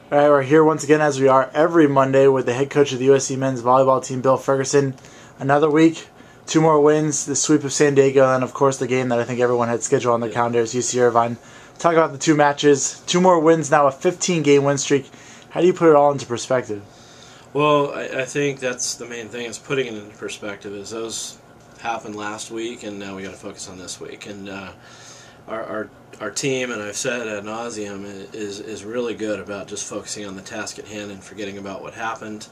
All right, we're here once again, as we are every Monday, with the head coach of the USC men's volleyball team, Bill Ferguson. Another week, 2 more wins, the sweep of San Diego, and of course the game that I think everyone had scheduled on the calendar is UC Irvine. Talk about the 2 matches, 2 more wins now, a 15-game win streak. How do you put it all into perspective? Well, I think that's the main thing, is putting it into perspective. Is those happened last week, and now we got to focus on this week. And our team, and I've said ad nauseum, is really good about just focusing on the task at hand and forgetting about what happened.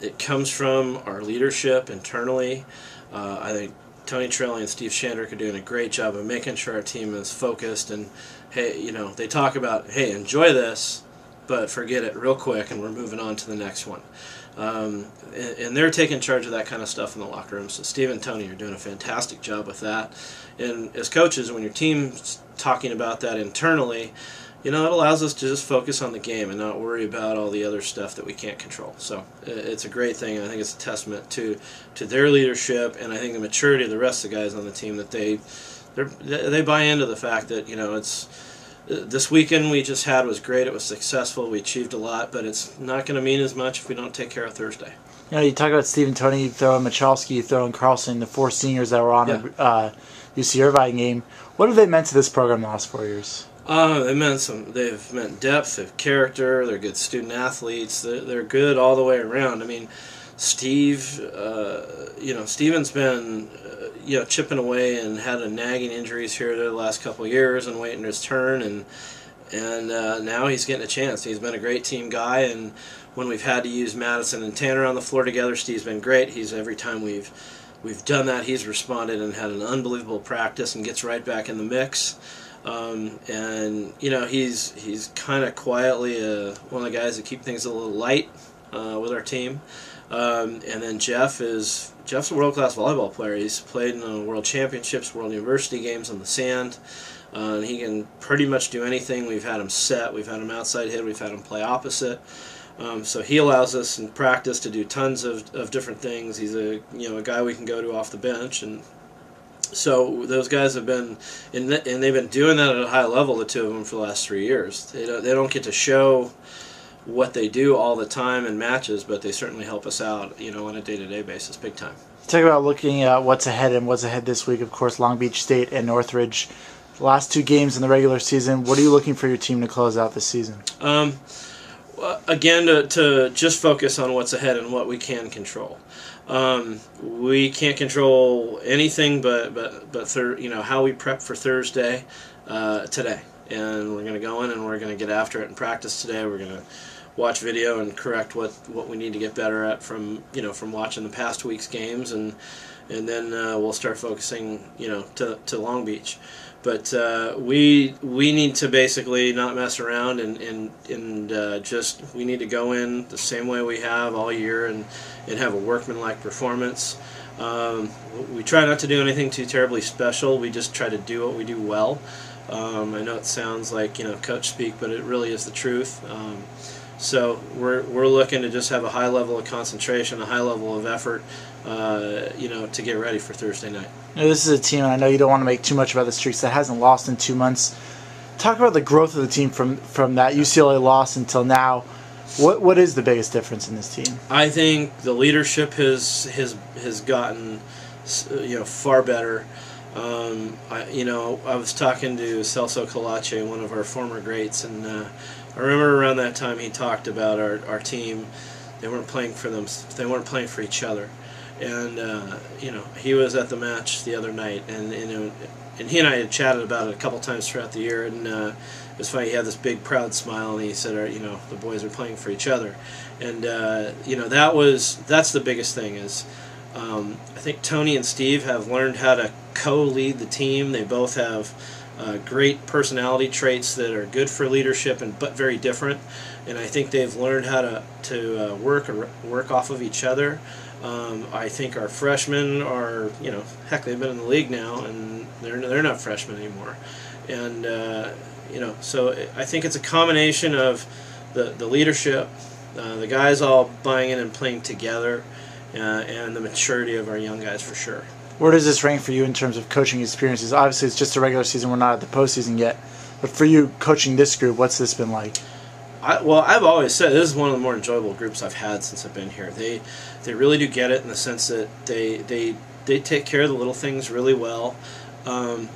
It comes from our leadership internally. I think Tony Trelli and Steve Shandrick are doing a great job of making sure our team is focused. And hey, you know, they talk about, hey, enjoy this, but forget it real quick, and we're moving on to the next one. And they're taking charge of that kind of stuff in the locker room. So Steve and Tony are doing a fantastic job with that. And as coaches, when your team's talking about that internally, you know, it allows us to just focus on the game and not worry about all the other stuff that we can't control. So it's a great thing. I think it's a testament to their leadership, and I think the maturity of the rest of the guys on the team, that they buy into the fact that, you know, it's this weekend we just had was great. It was successful. We achieved a lot, but it's not going to mean as much if we don't take care of Thursday. You know, you talk about Steve and Tony, you throw in Michalski, you throw in Carlson, the 4 seniors that were on a UC Irvine game. What have they meant to this program the last 4 years? They've meant depth, they've character, they're good student athletes, they're good all the way around. I mean, Steve, Steven's been, chipping away and had a nagging injuries here the last couple of years and waiting his turn, and now he's getting a chance. He's been a great team guy, and when we've had to use Madison and Tanner on the floor together, Steve's been great. Every time we've done that, he's responded and had an unbelievable practice and gets right back in the mix. And you know, he's kind of quietly one of the guys that keep things a little light with our team. And then Jeff's a world-class volleyball player. He's played in the World Championships, World University games on the sand. And he can pretty much do anything. We've had him set, we've had him outside hit, we've had him play opposite. So he allows us in practice to do tons of different things. He's a guy we can go to off the bench, and so those guys have been, and they've been doing that at a high level, the 2 of them, for the last 3 years. They don't get to show what they do all the time in matches, but they certainly help us out, on a day-to-day basis, big time. Talk about looking at what's ahead, and what's ahead this week. Of course, Long Beach State and Northridge. The last 2 games in the regular season. What are you looking for your team to close out this season? Again, to just focus on what's ahead and what we can control. We can't control anything but how we prep for Thursday today, and we're going to go in and we're going to get after it in practice today. We're going to watch video and correct what we need to get better at from watching the past week's games, and then we'll start focusing to Long Beach. But we need to basically not mess around and just we need to go in the same way we have all year and have a workmanlike performance. We try not to do anything too terribly special. We just try to do what we do well. I know it sounds like coach speak, but it really is the truth. So we're looking to just have a high level of concentration, a high level of effort, to get ready for Thursday night. This is a team, and I know you don't want to make too much about the streaks, that hasn't lost in 2 months. Talk about the growth of the team from that UCLA loss until now. What is the biggest difference in this team? I think the leadership has gotten far better. I was talking to Celso Colace, one of our former greats, and I remember around that time he talked about our team. They weren't playing for them. They weren't playing for each other. And he was at the match the other night, and he and I had chatted about it a couple times throughout the year, and it was funny. He had this big proud smile, and he said, the boys are playing for each other, and that's the biggest thing is. I think Tony and Steve have learned how to co-lead the team. They both have great personality traits that are good for leadership, but very different. And I think they've learned how to work off of each other. I think our freshmen are, heck, they've been in the league now, and they're not freshmen anymore. And so I think it's a combination of the leadership, the guys all buying in and playing together, and the maturity of our young guys for sure. Where does this rank for you in terms of coaching experiences? Obviously, it's just a regular season. We're not at the postseason yet. But for you, coaching this group, what's this been like? I've always said this is one of the more enjoyable groups I've had since I've been here. They really do get it in the sense that they take care of the little things really well.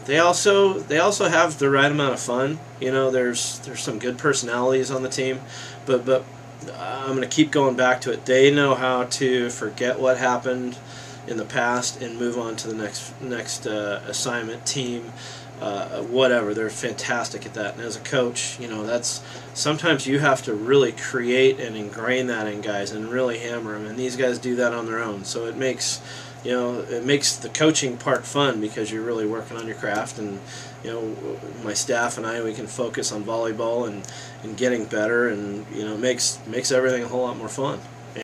They also have the right amount of fun. You know, there's some good personalities on the team, but I'm going to keep going back to it. They know how to forget what happened in the past and move on to the next assignment, team, whatever. They're fantastic at that. And as a coach, you know, that's sometimes you have to really create and ingrain that in guys and really hammer them. And these guys do that on their own. So it makes the coaching part fun because you're really working on your craft. And you know, my staff and I, we can focus on volleyball and getting better, and you know, makes everything a whole lot more fun.